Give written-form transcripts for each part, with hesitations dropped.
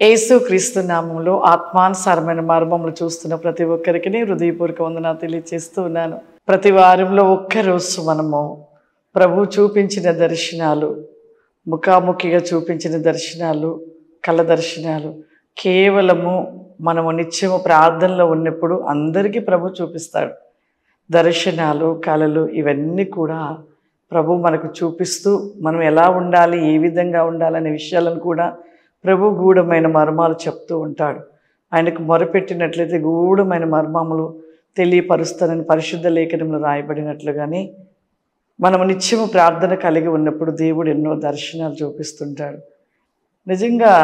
యేసుక్రీస్తు నామములో ఆత్మానుసారమైన మర్మములు చూస్తున్న ప్రతి ఒక్కరికి హృదయపూర్వక వందనాలు తెలియజేస్తూ ఉన్నాను. ప్రతి వారంలో ఒక్కరోజు మనము ప్రభు చూపించిన దర్శనాలు, ముఖాముఖిగా చూపించిన దర్శనాలు, కళ దర్శనాలు కేవలము మనము నిత్యము ప్రార్థనలో ఉన్నప్పుడు అందరికీ ప్రభు చూపిస్తాడు. దర్శనాలు, కళలు ఇవన్నీ కూడా ప్రభు మనకు చూపిస్తూ మనం ఎలా ఉండాలి, ఏ విధంగా ఉండాలనే విషయాలను కూడా ప్రభు గూఢమైన మర్మాలు చెప్తూ ఉంటాడు. ఆయనకు మొరపెట్టినట్లయితే గూఢమైన మర్మములు తెలియపరుస్తానని పరిశుద్ధ లేఖనంలో రాయబడినట్లుగానే మనము నిత్యము ప్రార్థన కలిగి ఉన్నప్పుడు దేవుడు ఎన్నో దర్శనాలు చూపిస్తుంటాడు. నిజంగా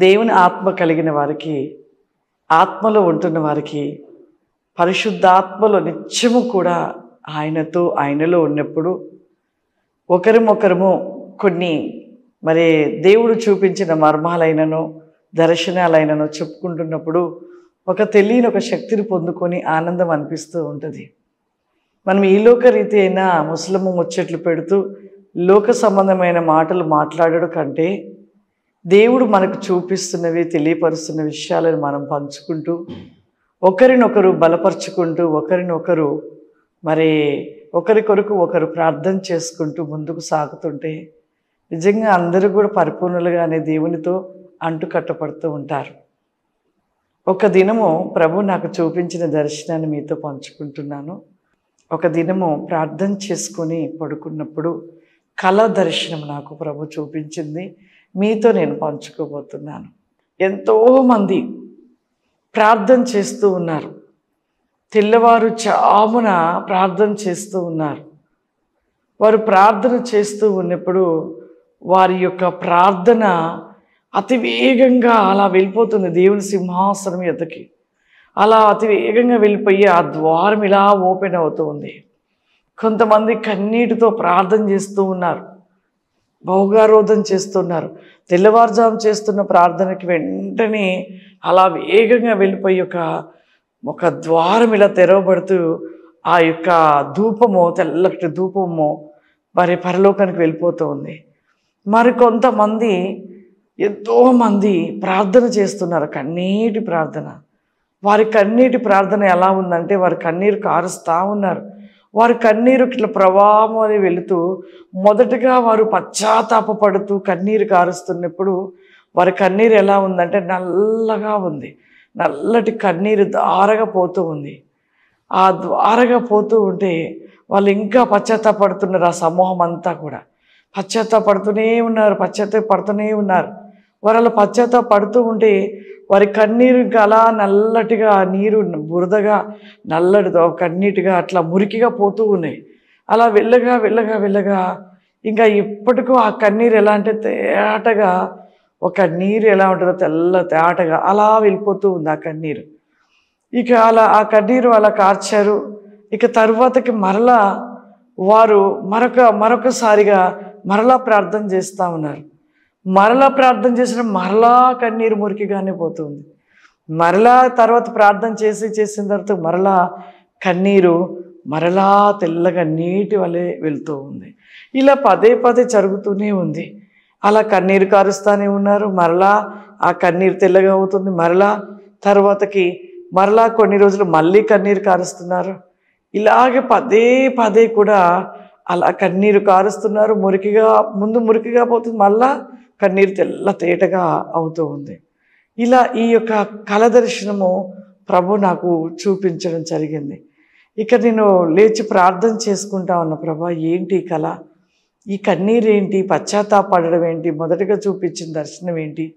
దేవుని ఆత్మ కలిగిన వారికి, ఆత్మలో ఉంటున్న వారికి, పరిశుద్ధాత్మలో నిత్యము కూడా ఆయనలో ఉన్నప్పుడు ఒకరిమొకరము కొన్ని దేవుడు చూపించిన మర్మాలైనను దర్శనాలైనను చెప్పుకుంటున్నప్పుడు తెలియని ఒక శక్తిని పొందుకొని ఆనందం అనిపిస్తూ ఉంటుంది. మనం ఈ లోక రీతి అయినా ముసలము ముచ్చట్లు పెడుతూ లోక సంబంధమైన మాటలు మాట్లాడడం కంటే దేవుడు మనకు చూపిస్తున్నవి, తెలియపరుస్తున్న విషయాలను మనం పంచుకుంటూ ఒకరినొకరు బలపరుచుకుంటూ ఒకరినొకరు ఒకరి కొరకు ఒకరు ప్రార్థన చేసుకుంటూ ముందుకు సాగుతుంటే నిజంగా అందరూ కూడా పరిపూర్ణులుగానే దేవునితో అంటుకట్టపడుతూ ఉంటారు. ఒక దినము ప్రభు నాకు చూపించిన దర్శనాన్ని మీతో పంచుకుంటున్నాను. ఒక దినము ప్రార్థన చేసుకొని పడుకున్నప్పుడు కళ దర్శనం నాకు ప్రభు చూపించింది, మీతో నేను పంచుకోబోతున్నాను. ఎంతోమంది ప్రార్థన చేస్తూ ఉన్నారు, తెల్లవారు చామున ప్రార్థన చేస్తూ ఉన్నారు. వారు ప్రార్థన చేస్తూ ఉన్నప్పుడు వారి యొక్క ప్రార్థన అతి వేగంగా అలా వెళ్ళిపోతుంది దేవుని సింహాసనం ఎద్దకి. అలా అతి వేగంగా వెళ్ళిపోయి ఆ ద్వారం ఇలా ఓపెన్ అవుతూ ఉంది. కొంతమంది కన్నీటితో ప్రార్థన చేస్తూ ఉన్నారు, భోగారోధన చేస్తున్నారు. తెల్లవారుజాము చేస్తున్న ప్రార్థనకి వెంటనే అలా వేగంగా వెళ్ళిపోయి ఒక ద్వారం ఇలా తెరవబడుతూ ఆ యొక్క ధూపము, తెల్లటి ధూపము పరలోకానికి వెళ్ళిపోతూ ఉంది. కొంతమంది ఎంతోమంది ప్రార్థన చేస్తున్నారు, కన్నీటి ప్రార్థన. వారి కన్నీటి ప్రార్థన ఎలా ఉందంటే వారి కన్నీరు కారుస్తూ ఉన్నారు. వారి కన్నీరు ఇట్లా ప్రవాహం అని వెళుతూ మొదటగా వారు పశ్చాత్తాపపడుతూ కన్నీరు కారుస్తున్నప్పుడు వారి కన్నీరు ఎలా ఉందంటే నల్లగా ఉంది. నల్లటి కన్నీరు దారగా పోతూ ఉంది. ఆ ద్వారగా పోతూ ఉంటే వాళ్ళు ఇంకా పశ్చాత్తాపడుతున్నారు. ఆ సమూహం అంతా కూడా పశ్చాత్తాపడుతూనే ఉన్నారు. వారు అలా పశ్చాత్తాపడుతూ ఉంటే వారి కన్నీరు ఇంకా అలా నల్లటిగా, నీరు బురదగా, నల్లటి కన్నీటిగా అట్లా మురికిగా పోతూ ఉన్నాయి. అలా వెళ్ళగా ఇంకా ఇప్పటికూ ఆ కన్నీరు ఎలా అంటే తేటగా, ఒక నీరు ఎలా ఉంటుందో తెల్ల తేటగా అలా వెళ్ళిపోతూ ఉంది ఆ కన్నీరు. ఇక అలా ఆ కన్నీరు అలా కార్చారు. ఇక తర్వాతకి మరలా వారు మరొకసారిగా మరలా ప్రార్థన చేస్తూ ఉన్నారు. మరలా ప్రార్థన చేసిన మరలా కన్నీరు మురికిగానే పోతుంది. మరలా తర్వాత ప్రార్థన చేసిన తర్వాత మరలా కన్నీరు మరలా తెల్లగా నీటి వలె వెళ్తూ ఉంది. ఇలా పదే జరుగుతూనే ఉంది. అలా కన్నీరు కారుస్తూనే ఉన్నారు. మరలా ఆ కన్నీరు తెల్లగా అవుతుంది. మరలా తర్వాతకి మరలా కొన్ని రోజులు మళ్ళీ కన్నీరు కారుస్తున్నారు. ఇలాగే పదే కూడా అలా కన్నీరు కారుస్తున్నారు. మురికిగా పోతుంది, మళ్ళా కన్నీరు తెల్ల తేటగా అవుతూ ఉంది. ఇలా ఈ యొక్క కళ దర్శనము ప్రభు నాకు చూపించడం జరిగింది. ఇక నేను లేచి ప్రార్థన చేసుకుంటా ఉన్న, ప్రభా ఏంటి ఈ కళ, ఈ కన్నీరు ఏంటి, పశ్చాత్తాపడడం ఏంటి, మొదటగా చూపించిన దర్శనం ఏంటి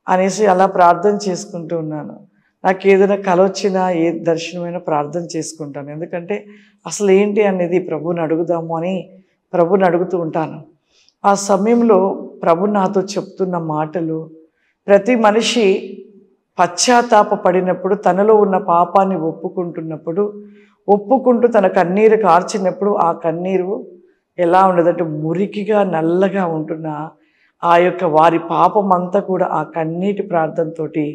అనేసి అలా ప్రార్థన చేసుకుంటూ ఉన్నాను. నాకు ఏదైనా కళ వచ్చినా, ఏ దర్శనమైనా ప్రార్థన చేసుకుంటాను. ఎందుకంటే అసలు ఏంటి అనేది ప్రభుని అడుగుదాము అని ప్రభుని అడుగుతూ ఉంటాను. ఆ సమయంలో ప్రభు నాతో చెప్తున్న మాటలు, ప్రతి మనిషి పశ్చాత్తాపడినప్పుడు, తనలో ఉన్న పాపాన్ని ఒప్పుకుంటూ తన కన్నీరు కార్చినప్పుడు ఆ కన్నీరు ఎలా ఉండదంటే మురికిగా, నల్లగా ఉంటున్న ఆ యొక్క వారి పాపం అంతా కూడా ఆ కన్నీటి ప్రార్థనతోటి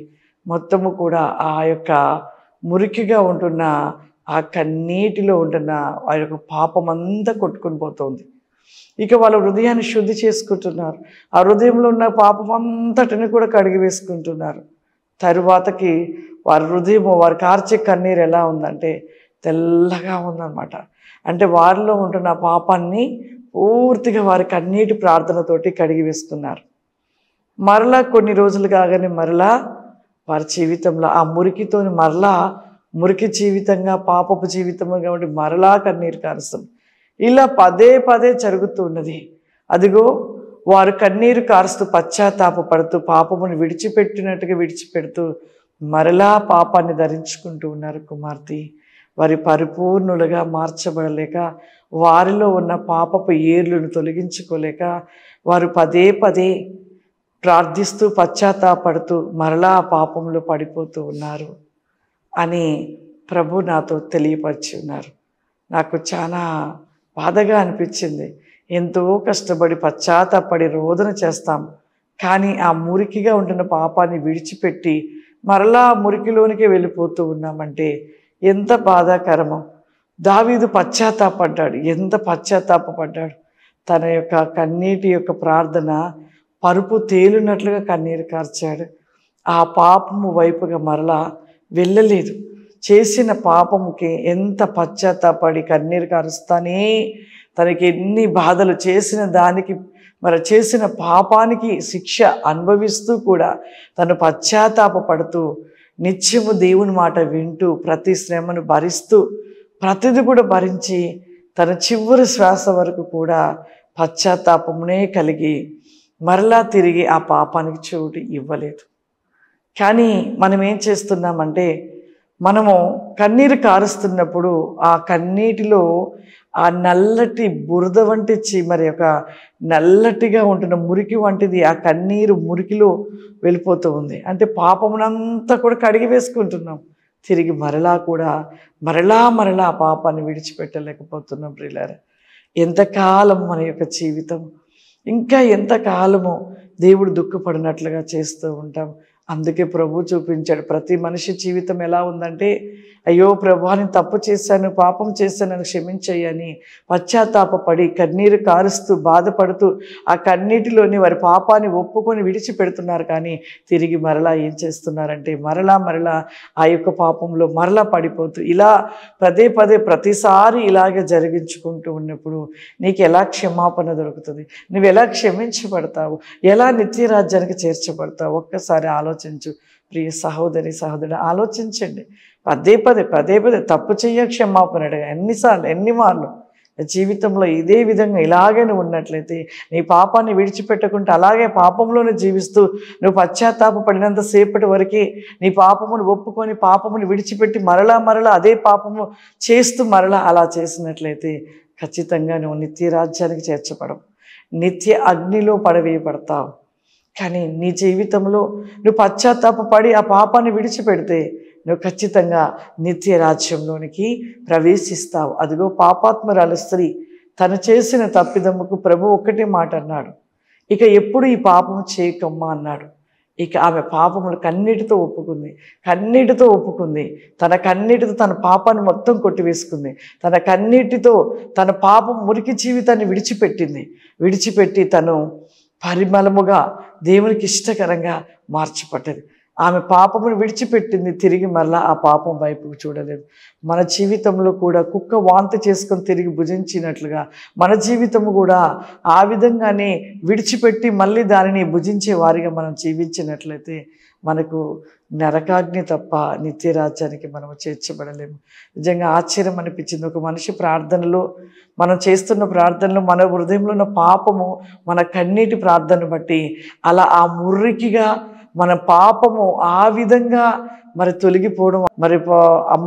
మొత్తము కూడా ఆ యొక్క మురికిగా ఉంటున్న ఆ కన్నీటిలో ఉంటున్న ఆ యొక్క పాపం అంతా కొట్టుకొని పోతుంది. ఇక వాళ్ళ హృదయాన్ని శుద్ధి చేసుకుంటున్నారు. ఆ హృదయంలో ఉన్న పాపం అంతటిని కూడా కడిగి వేసుకుంటున్నారు. తరువాతకి వారి హృదయము, వారి కార్చే కన్నీరు ఎలా ఉందంటే తెల్లగా ఉందన్నమాట. అంటే వారిలో ఉంటున్న పాపాన్ని పూర్తిగా వారి కన్నీటి ప్రార్థనతోటి కడిగి వేస్తున్నారు. మరలా కొన్ని రోజులు కాగానే మరలా వారి జీవితంలో ఆ మురికితోని మరలా మురికి జీవితంగా, పాపపు జీవితంగా కాబట్టి మరలా కన్నీరు కారుస్తుంది. ఇలా పదే పదే జరుగుతూ ఉన్నది. అదిగో వారు కన్నీరు కారుస్తూ పశ్చాత్తాపపడుతూ పాపమును విడిచిపెట్టినట్టుగా విడిచిపెడుతూ మరలా పాపాన్ని ధరించుకుంటూ ఉన్నారు. కుమార్తె వారి పరిపూర్ణులుగా మార్చబడలేక, వారిలో ఉన్న పాపపు ఏర్లను తొలగించుకోలేక వారు పదే పదే ప్రార్థిస్తూ పశ్చాత్తాపడుతూ మరలా ఆ పాపంలో పడిపోతూ ఉన్నారు అని ప్రభు నాతో తెలియపరిచి ఉన్నారు. నాకు చాలా బాధగా అనిపించింది. ఎంతో కష్టపడి పశ్చాత్తాపడి రోదన చేస్తాం, కానీ ఆ మురికిగా ఉంటున్న పాపాన్ని విడిచిపెట్టి మరలా మురికిలోనికి వెళ్ళిపోతూ ఉన్నామంటే ఎంత బాధాకరమో. దావీదు పశ్చాత్తాపడ్డాడు. ఎంత పశ్చాత్తాపడ్డాడు. తన యొక్క కన్నీటి యొక్క ప్రార్థన పరుపు తేలినట్లుగా కన్నీరు కార్చాడు. ఆ పాపము వైపుగా మరలా వెళ్ళలేదు. చేసిన పాపముకి ఎంత పశ్చాత్తాపడి కన్నీరు కారుస్తానే, తనకి ఎన్ని బాధలు చేసిన దానికి చేసిన పాపానికి శిక్ష అనుభవిస్తూ కూడా తను పశ్చాత్తాపడుతూ నిత్యము దేవుని మాట వింటూ ప్రతి శ్రమను భరిస్తూ ప్రతిది కూడా భరించి తన చివరి శ్వాస వరకు కూడా పశ్చాత్తాపమునే కలిగి మరలా తిరిగి ఆ పాపానికి చోటు ఇవ్వలేదు. కానీ మనం ఏం చేస్తున్నామంటే, మనము కన్నీరు కారుస్తున్నప్పుడు ఆ కన్నీటిలో ఆ నల్లటి బురద వంటి మరి ఒక నల్లటిగా ఉంటున్న మురికి వంటిది ఆ కన్నీరు మురికిలో వెళ్ళిపోతూ ఉంది. అంటే పాపమునంతా కూడా కడిగి వేసుకుంటున్నాం. తిరిగి మరలా కూడా మరలా ఆ పాపాన్ని విడిచిపెట్టలేకపోతున్నాం. ప్రియులారా, ఎంతకాలం మన యొక్క జీవితం, ఇంకా ఎంతకాలము దేవుడు దుఃఖపడినట్లుగా చేస్తూ ఉంటాం. అందుకే ప్రభు చూపించాడు. ప్రతి మనిషి జీవితం ఎలా ఉందంటే, అయ్యో ప్రభు నేను తప్పు చేశాను, పాపం చేశాను, నన్ను క్షమించయ్యని పశ్చాత్తాపడి కన్నీరు కారుస్తూ బాధపడుతూ ఆ కన్నీటిలోని వారి పాపాన్ని ఒప్పుకొని విడిచిపెడుతున్నారు. కానీ తిరిగి మరలా ఏం చేస్తున్నారంటే మరలా ఆ యొక్క పాపంలో మరలా పడిపోతూ ఇలా పదే ప్రతిసారి ఇలాగే జరిగించుకుంటూ ఉన్నప్పుడు నీకు ఎలా క్షమాపణ దొరుకుతుంది? నువ్వు ఎలా క్షమించబడతావు? ఎలా నిత్యరాజ్యానికి చేర్చబడతావు? ఒక్కసారి ఆలోచించు ప్రియ సహోదరి సహోదరుడు, ఆలోచించండి. పదే పదే తప్పు చెయ్య, క్షమాపణ అడగ. ఎన్ని మార్లు జీవితంలో ఇదే విధంగా ఇలాగే నువ్వు ఉన్నట్లయితే, నీ పాపాన్ని విడిచిపెట్టకుండా అలాగే పాపంలోనే జీవిస్తూ నువ్వు పశ్చాత్తాపడినంత సేపటి వరకే నీ పాపమును ఒప్పుకొని పాపమును విడిచిపెట్టి మరలా అదే పాపము చేస్తూ మరలా అలా చేసినట్లయితే ఖచ్చితంగా నువ్వు నిత్యరాజ్యానికి చేర్చబడవు, నిత్య అగ్నిలో పడవేయబడతావు. కానీ నీ జీవితంలో నువ్వు పశ్చాత్తాపడి ఆ పాపాన్ని విడిచిపెడితే నువ్వు ఖచ్చితంగా నిత్య రాజ్యంలోనికి ప్రవేశిస్తావు. అదిగో పాపాత్మరాలు స్త్రీ తను చేసిన తప్పిదమ్మకు ప్రభు ఒక్కటే మాట అన్నాడు, ఇక ఎప్పుడు ఈ పాపం చేయకమ్మా అన్నాడు. ఇక ఆమె పాపములు కన్నీటితో ఒప్పుకుంది. తన కన్నీటితో తన పాపాన్ని మొత్తం కొట్టివేసుకుంది. తన కన్నీటితో తన పాపం మురికి జీవితాన్ని విడిచిపెట్టి తను పరిమళముగా దేవునికి ఇష్టకరంగా మార్చబడ్డది. ఆమె పాపమును విడిచిపెట్టింది. తిరిగి మరలా ఆ పాపం వైపుకు చూడలేదు. మన జీవితంలో కూడా కుక్క వాంతి చేసుకొని తిరిగి భుజించినట్లుగా మన జీవితము కూడా ఆ విధంగానే విడిచిపెట్టి మళ్ళీ దానిని భుజించే వారిగా మనం జీవించినట్లయితే మనకు నరకాగ్ని తప్ప నిత్యరాజ్యానికి మనము చేర్చబడలేము. నిజంగా ఆశ్చర్యం అనిపించింది. ఒక మనిషి ప్రార్థనలో, మనం చేస్తున్న ప్రార్థనలో మన హృదయంలో ఉన్న పాపము మన కన్నీటి ప్రార్థన బట్టి అలా ఆ మురికిగా మన పాపము ఆ విధంగా తొలగిపోవడం,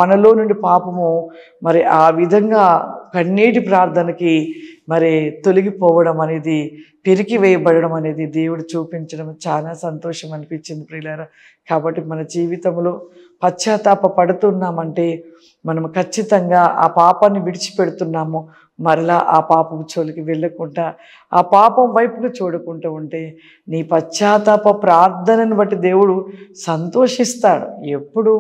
మనలో నుండి పాపము ఆ విధంగా కన్నీటి ప్రార్థనకి తొలగిపోవడం అనేది, పెరికి వేయబడడం అనేది దేవుడు చూపించడం చాలా సంతోషం అనిపించింది ప్రియులారా. కాబట్టి మన జీవితంలో పశ్చాత్తాప పడుతున్నామంటే మనము ఖచ్చితంగా ఆ పాపాన్ని విడిచిపెడుతున్నాము. మరలా ఆ పాపం చోలికి వెళ్ళకుండా ఆ పాపం వైపుగా చూడకుండా ఉంటే నీ పశ్చాత్తాప ప్రార్థనను బట్టి దేవుడు సంతోషిస్తాడు. ఎప్పుడు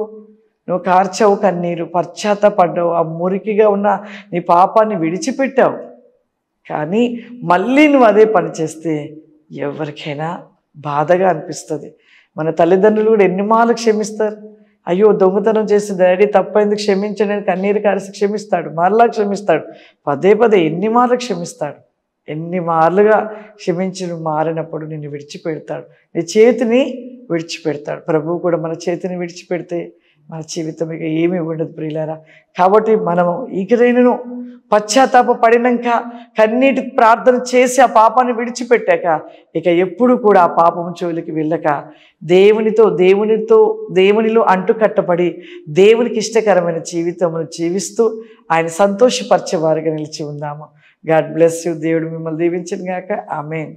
నువ్వు కార్చావు కన్నీరు, పశ్చాత్తాపడ్డావు, ఆ మురికిగా ఉన్న నీ పాపాన్ని విడిచిపెట్టావు, కానీ మళ్ళీ నువ్వు అదే పని చేస్తే ఎవరికైనా బాధగా అనిపిస్తుంది. మన తల్లిదండ్రులు కూడా ఎన్ని మార్లు క్షమిస్తారు. అయ్యో దొంగతనం చేసి డాడీ తప్పైంది క్షమించండి అని కన్నీరు కారిసి క్షమిస్తాడు, మరలా క్షమిస్తాడు, పదే పదే ఎన్ని మార్లు క్షమిస్తాడు. ఎన్ని మార్లుగా క్షమించి నువ్వు మారినప్పుడు నిన్ను విడిచిపెడతాడు, నీ చేతిని విడిచిపెడతాడు. ప్రభువు కూడా మన చేతిని విడిచిపెడితే మన జీవితం ఇక ఏమీ ఉండదు ప్రియులారా. కాబట్టి మనము ఇకనైనను పశ్చాత్తాప పడినాక కన్నీటి ప్రార్థన చేసి ఆ పాపాన్ని విడిచిపెట్టాక ఇక ఎప్పుడు కూడా ఆ పాపం జోలికి వెళ్ళక దేవునిలో అంటుకట్టబడి దేవునికి ఇష్టకరమైన జీవితమును జీవిస్తూ ఆయన సంతోషపరిచే వారిగా నిలిచి ఉందాము. God bless you. దేవుడు మిమ్మల్ని దీవించును గాక. ఆమేన్.